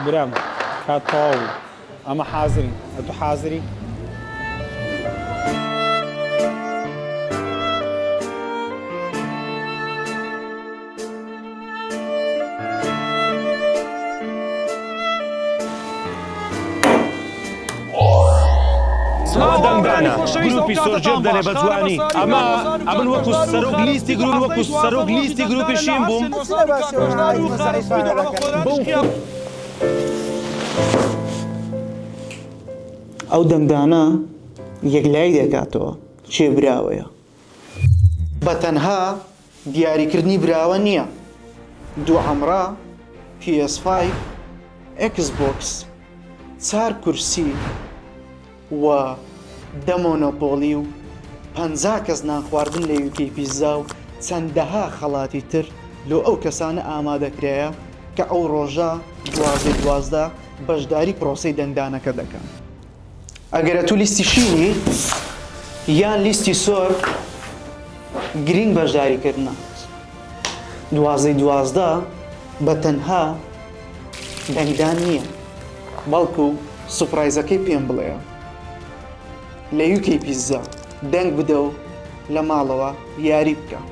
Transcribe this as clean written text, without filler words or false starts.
برام کاتەواو بوو ئەمە حازری ئەتو حازری دەنگدانە گروپی سۆرجێم دەنێ بە جوانی ئەمن وەکو سەرۆک لیستی گروپ وەکو سەرۆک لیستی گروپیشیم بووم ئەو دەنگدانە یەکلایی دەکاتەوە چێ براوەیە بە تەنها دیاریکردنی براوە نییە دووهەمڕا PS5 Xbox 4 کورسی و دەمۆنۆپۆلی و 50 کەس نان خواردن لە یوکەی پیتزا و چەندەها خەڵاتی تر لۆ ئەو کەسانە ئامادەکرایە کە ئەو ڕۆژە 12 بەشداری پرۆسەی دەنگدانەکە دەکەن. ئەگەرە تو لیستی شینی یان لیستی سۆر گرنگ بەشداریکردنە 12 بە تەنها دەنگدان نییە بەڵکو سوپرایزەکەی پێم بڵێ لە یوکەی پیتزا دەنگ بدە و لە ماڵەوە یاری بکە.